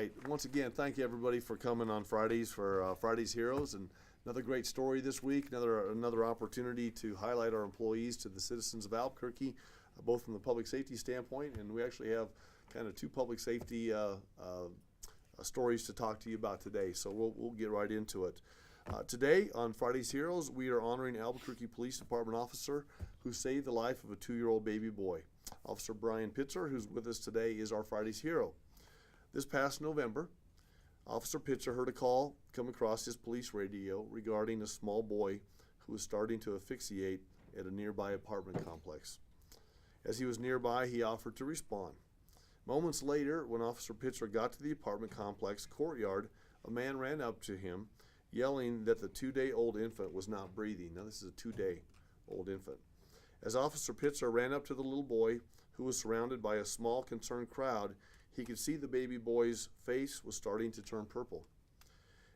right. Once again, thank you everybody for coming on Fridays for Friday's Heroes, and another great story this week. Another opportunity to highlight our employees to the citizens of Albuquerque, both from the public safety standpoint, and we actually have kind of two public safety stories to talk to you about today. So we'll get right into it. Today on Friday's Heroes, we are honoring Albuquerque Police Department officer who saved the life of a 2-year-old baby boy. Officer Brian Pitzer, who's with us today, is our Friday's hero. This past November, Officer Pitzer heard a call come across his police radio regarding a small boy who was starting to asphyxiate at a nearby apartment complex. As he was nearby, he offered to respond. Moments later, when Officer Pitzer got to the apartment complex courtyard, a man ran up to him, yelling that the 2-day-old infant was not breathing. Now, this is a 2-day-old infant. As Officer Pitzer ran up to the little boy, who was surrounded by a small, concerned crowd, he could see the baby boy's face was starting to turn purple.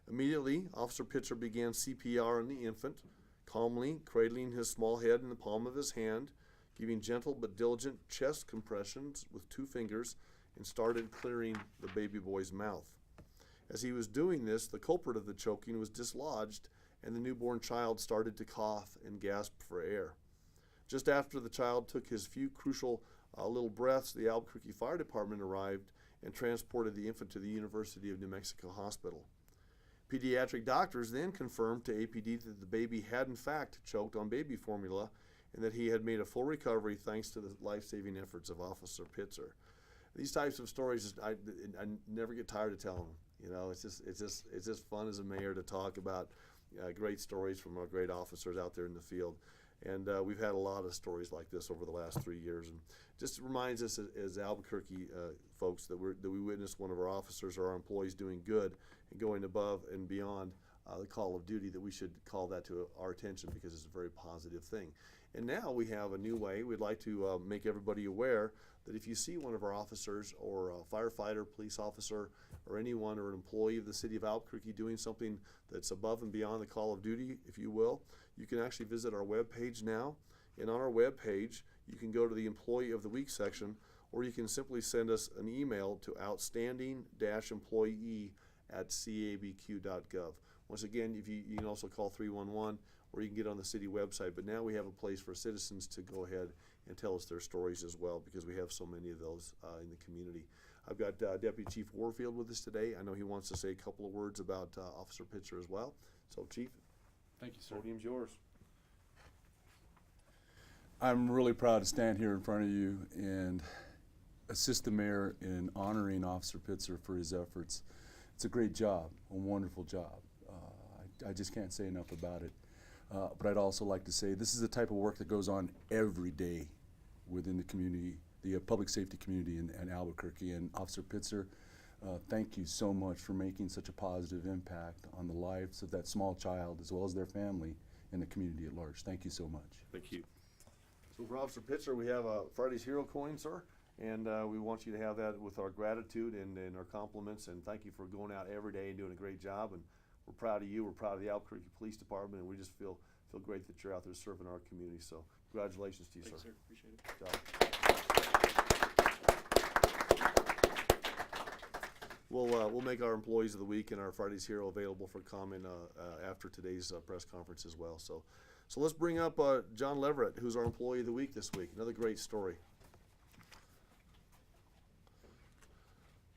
Immediately, Officer Pitzer began CPR on the infant, calmly cradling his small head in the palm of his hand, giving gentle but diligent chest compressions with 2 fingers, and started clearing the baby boy's mouth. As he was doing this, the culprit of the choking was dislodged, and the newborn child started to cough and gasp for air. Just after the child took his few crucial little breaths, the Albuquerque Fire Department arrived and transported the infant to the University of New Mexico Hospital. Pediatric doctors then confirmed to APD that the baby had in fact choked on baby formula and that he had made a full recovery thanks to the life-saving efforts of Officer Pitzer. These types of stories, I never get tired of telling them. You know, it's just fun as a mayor to talk about great stories from our great officers out there in the field. And we've had a lot of stories like this over the last 3 years, and just reminds us as Albuquerque folks that we witnessed one of our officers or our employees doing good and going above and beyond the call of duty, that we should call that to our attention because it's a very positive thing. And now we have a new way. We'd like to make everybody aware that if you see one of our officers or a firefighter, police officer, or anyone or an employee of the city of Albuquerque doing something that's above and beyond the call of duty, if you will, you can actually visit our webpage now. And on our webpage, you can go to the Employee of the Week section, or you can simply send us an email to outstanding-employee@cabq.gov. Once again, you can also call 311, or you can get on the city website. But now we have a place for citizens to go ahead and tell us their stories as well, because we have so many of those in the community. I've got Deputy Chief Warfield with us today. I know he wants to say a couple of words about Officer Pitzer as well. So, Chief, thank you, sir. Podium's yours. I'm really proud to stand here in front of you and assist the mayor in honoring Officer Pitzer for his efforts. It's a great job, a wonderful job. I just can't say enough about it. But I'd also like to say this is the type of work that goes on every day within the community, the public safety community in Albuquerque. And Officer Pitzer, thank you so much for making such a positive impact on the lives of that small child as well as their family and the community at large. Thank you so much. Thank you. So for Officer Pitzer, we have a Friday's Hero coin, sir, and we want you to have that with our gratitude and our compliments, and thank you for going out every day and doing a great job. And we're proud of you. We're proud of the Albuquerque Police Department, and we just feel great that you're out there serving our community. So congratulations to you, Thanks, sir. sir. Appreciate it. Good job. We'll make our Employees of the Week and our Friday's Hero available for comment after today's press conference as well. So let's bring up John Leverett, who's our Employee of the Week this week. Another great story.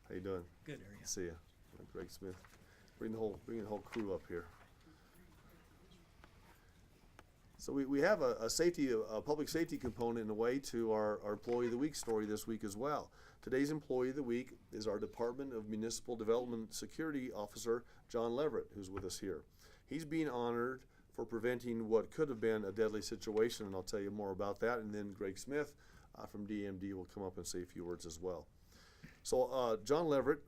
How you doing? Good, how are you? See ya. Greg Smith. Bring the whole crew up here. So we have a public safety component in a way to our Employee of the Week story this week as well. Today's Employee of the Week is our Department of Municipal Development Security Officer, John Leverett, who's with us here. He's being honored for preventing what could have been a deadly situation, and I'll tell you more about that. And then Greg Smith from DMD will come up and say a few words as well. So John Leverett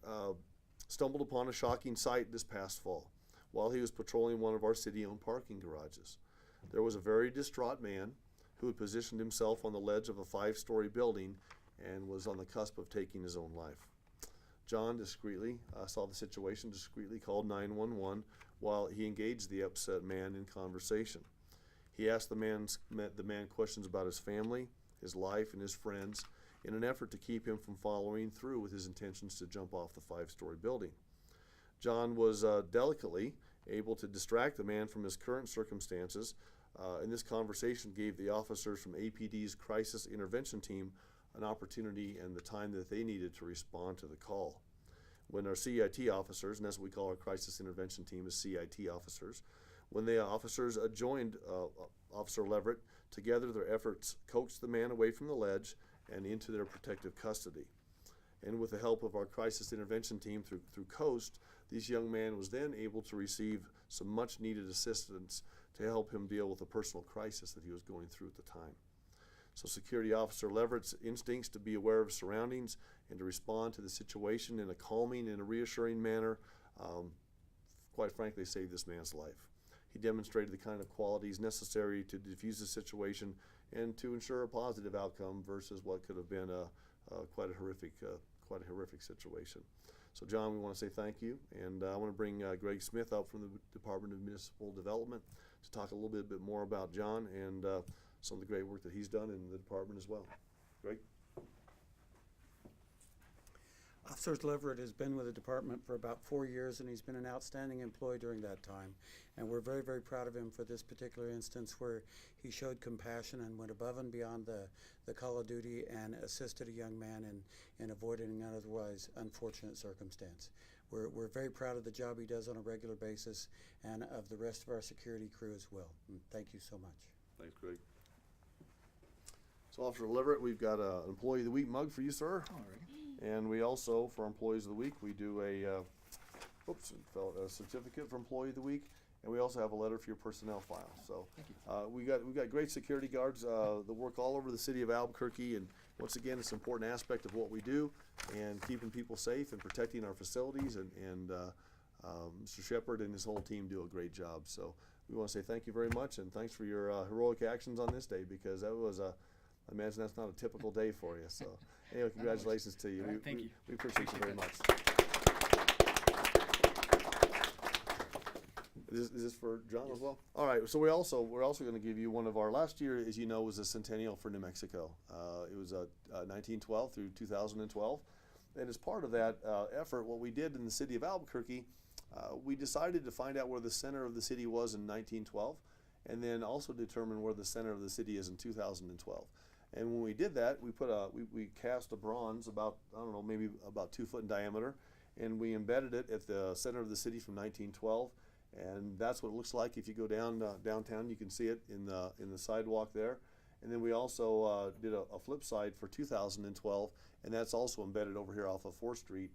stumbled upon a shocking sight this past fall while he was patrolling one of our city-owned parking garages. There was a very distraught man who had positioned himself on the ledge of a 5-story building and was on the cusp of taking his own life. John discreetly saw the situation, discreetly called 911 while he engaged the upset man in conversation. He asked the man questions about his family, his life, and his friends, in an effort to keep him from following through with his intentions to jump off the 5-story building. John was delicately able to distract the man from his current circumstances, and this conversation gave the officers from APD's crisis intervention team an opportunity and the time that they needed to respond to the call. When our CIT officers, and that's what we call our crisis intervention team, is CIT officers, when the officers joined Officer Leverett, together their efforts coaxed the man away from the ledge and into their protective custody. And with the help of our crisis intervention team through COAST, this young man was then able to receive some much needed assistance to help him deal with the personal crisis that he was going through at the time. So Security Officer Leverett's instincts to be aware of surroundings and to respond to the situation in a calming and a reassuring manner, quite frankly, saved this man's life. He demonstrated the kind of qualities necessary to defuse the situation and to ensure a positive outcome versus what could have been quite a horrific situation. So John, we want to say thank you, and I want to bring Greg Smith up from the Department of Municipal Development to talk a little bit more about John and some of the great work that he's done in the department as well. Greg? Officer Leverett has been with the department for about 4 years, and he's been an outstanding employee during that time. And we're very, very proud of him for this particular instance where he showed compassion and went above and beyond the call of duty and assisted a young man in avoiding an otherwise unfortunate circumstance. We're very proud of the job he does on a regular basis and of the rest of our security crew as well. And thank you so much. Thanks, Greg. So Officer Leverett, we've got an Employee of the Week mug for you, sir. All right. And we also, for Employees of the Week, we do a certificate for Employee of the Week, and we also have a letter for your personnel file. So we got great security guards that work all over the city of Albuquerque, and once again, it's an important aspect of what we do, and keeping people safe and protecting our facilities. And Mr. Shepard and his whole team do a great job. So we want to say thank you very much, and thanks for your heroic actions on this day, because that was I imagine that's not a typical day for you. So anyway, congratulations to you. Right, thank you. We appreciate you very much. Is this for John as well? All right. So we're also going to give you one of our last year, as you know, was a centennial for New Mexico. It was 1912 through 2012, and as part of that effort, what we did in the city of Albuquerque, we decided to find out where the center of the city was in 1912, and then also determine where the center of the city is in 2012. And when we did that, we cast a bronze about, I don't know, maybe about 2 foot in diameter, and we embedded it at the center of the city from 1912. And that's what it looks like. If you go down downtown, you can see it in the sidewalk there. And then we also did a flip side for 2012, and that's also embedded over here off of 4th Street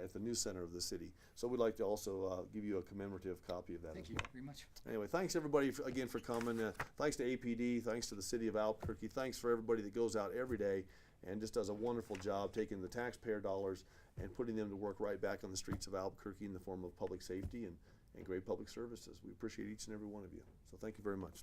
at the new center of the city. So we'd like to also give you a commemorative copy of that. Thank as you well. very much. Anyway, thanks everybody again for coming. Thanks to APD, thanks to the city of Albuquerque, thanks for everybody that goes out every day and just does a wonderful job taking the taxpayer dollars and putting them to work right back on the streets of Albuquerque in the form of public safety and great public services. We appreciate each and every one of you. So thank you very much.